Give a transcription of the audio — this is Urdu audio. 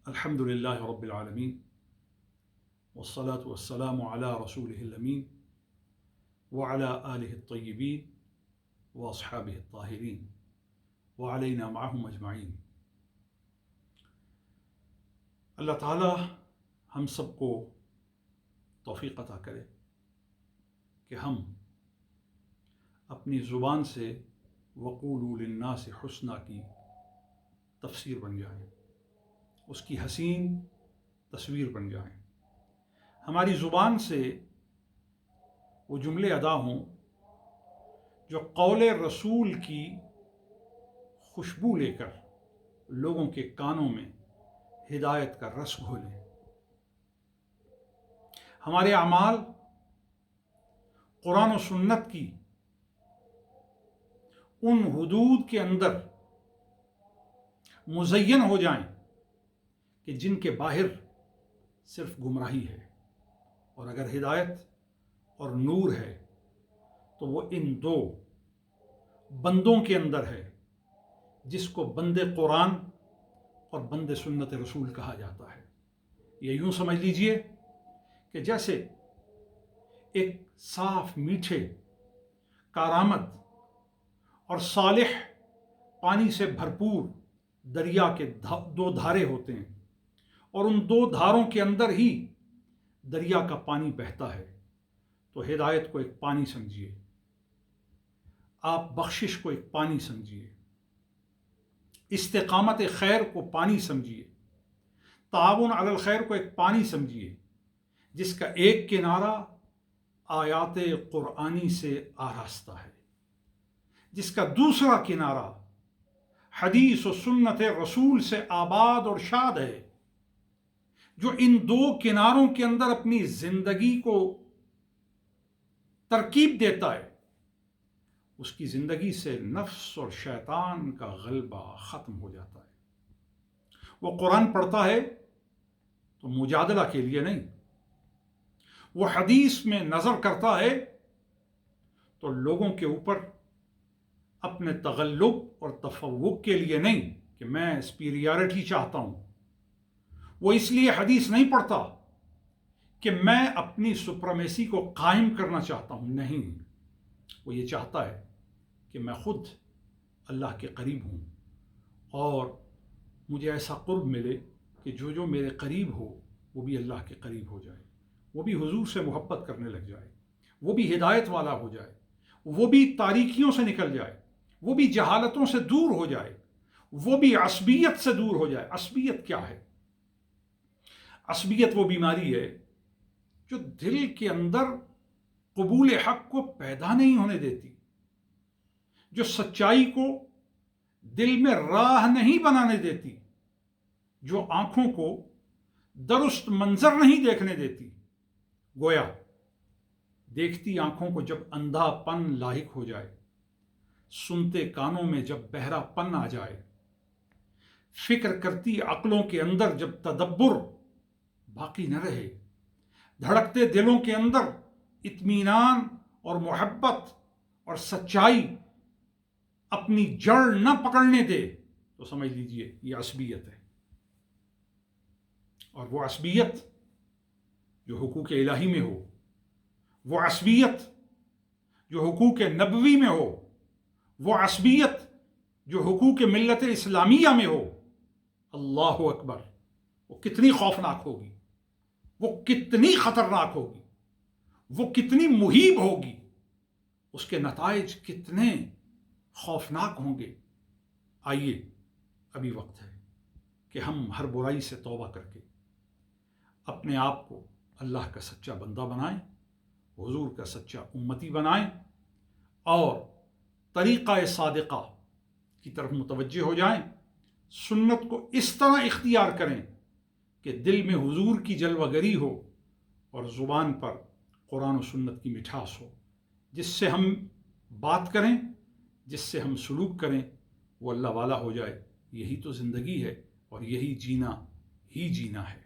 الحمد للہ رب العالمین والصلاة والسلام علی رسولہ الامین وعلی آلہ الطیبین واصحابہ الطاہرین وعلینا معہم اجمعین۔ اللہ تعالی ہم سب کو توفیق عطا کرے کہ ہم اپنی زبان سے وقولوا للناس حسنا کی تفسیر بن جائیں، اس کی حسین تصویر بن جائیں، ہماری زبان سے وہ جملے ادا ہوں جو قول رسول کی خوشبو لے کر لوگوں کے کانوں میں ہدایت کا رس گھولیں۔ ہمارے اعمال قرآن و سنت کی ان حدود کے اندر مزین ہو جائیں کہ جن کے باہر صرف گمراہی ہے، اور اگر ہدایت اور نور ہے تو وہ ان دو بندوں کے اندر ہے جس کو بند قرآن اور بند سنت رسول کہا جاتا ہے۔ یہ یوں سمجھ لیجئے کہ جیسے ایک صاف میٹھے کارآمد اور صالح پانی سے بھرپور دریا کے دو دھارے ہوتے ہیں، اور ان دو دھاروں کے اندر ہی دریا کا پانی بہتا ہے، تو ہدایت کو ایک پانی سمجھیے، آپ بخشش کو ایک پانی سمجھیے، استقامت خیر کو پانی سمجھیے، تعاون علی الخیر کو ایک پانی سمجھیے جس کا ایک کنارہ آیات قرآنی سے آراستہ ہے، جس کا دوسرا کنارہ حدیث و سنت رسول سے آباد اور شاد ہے، جو ان دو کناروں کے اندر اپنی زندگی کو ترکیب دیتا ہے، اس کی زندگی سے نفس اور شیطان کا غلبہ ختم ہو جاتا ہے۔ وہ قرآن پڑھتا ہے تو مجادلہ کے لیے نہیں، وہ حدیث میں نظر کرتا ہے تو لوگوں کے اوپر اپنے تغلب اور تفوق کے لیے نہیں کہ میں سپیریارٹی چاہتا ہوں، وہ اس لیے حدیث نہیں پڑھتا کہ میں اپنی سپریمیسی کو قائم کرنا چاہتا ہوں، نہیں، وہ یہ چاہتا ہے کہ میں خود اللہ کے قریب ہوں اور مجھے ایسا قرب ملے کہ جو میرے قریب ہو وہ بھی اللہ کے قریب ہو جائے، وہ بھی حضور سے محبت کرنے لگ جائے، وہ بھی ہدایت والا ہو جائے، وہ بھی تاریکیوں سے نکل جائے، وہ بھی جہالتوں سے دور ہو جائے، وہ بھی عصبیت سے دور ہو جائے۔ عصبیت کیا ہے؟ عصبیت وہ بیماری ہے جو دل کے اندر قبول حق کو پیدا نہیں ہونے دیتی، جو سچائی کو دل میں راہ نہیں بنانے دیتی، جو آنکھوں کو درست منظر نہیں دیکھنے دیتی۔ گویا دیکھتی آنکھوں کو جب اندھا پن لاحق ہو جائے، سنتے کانوں میں جب بہرا پن آ جائے، فکر کرتی عقلوں کے اندر جب تدبر باقی نہ رہے، دھڑکتے دلوں کے اندر اطمینان اور محبت اور سچائی اپنی جڑ نہ پکڑنے دے، تو سمجھ لیجئے یہ عصبیت ہے۔ اور وہ عصبیت جو حقوق الہی میں ہو، وہ عصبیت جو حقوق نبوی میں ہو، وہ عصبیت جو حقوق ملت اسلامیہ میں ہو، اللہ اکبر، وہ کتنی خوفناک ہوگی، وہ کتنی خطرناک ہوگی، وہ کتنی مہیب ہوگی، اس کے نتائج کتنے خوفناک ہوں گے۔ آئیے ابھی وقت ہے کہ ہم ہر برائی سے توبہ کر کے اپنے آپ کو اللہ کا سچا بندہ بنائیں، حضور کا سچا امتی بنائیں، اور طریقہ صادقہ کی طرف متوجہ ہو جائیں، سنت کو اس طرح اختیار کریں کہ دل میں حضور کی جلوہ گری ہو اور زبان پر قرآن و سنت کی مٹھاس ہو، جس سے ہم بات کریں، جس سے ہم سلوک کریں، وہ اللہ والا ہو جائے۔ یہی تو زندگی ہے اور یہی جینا ہی جینا ہے۔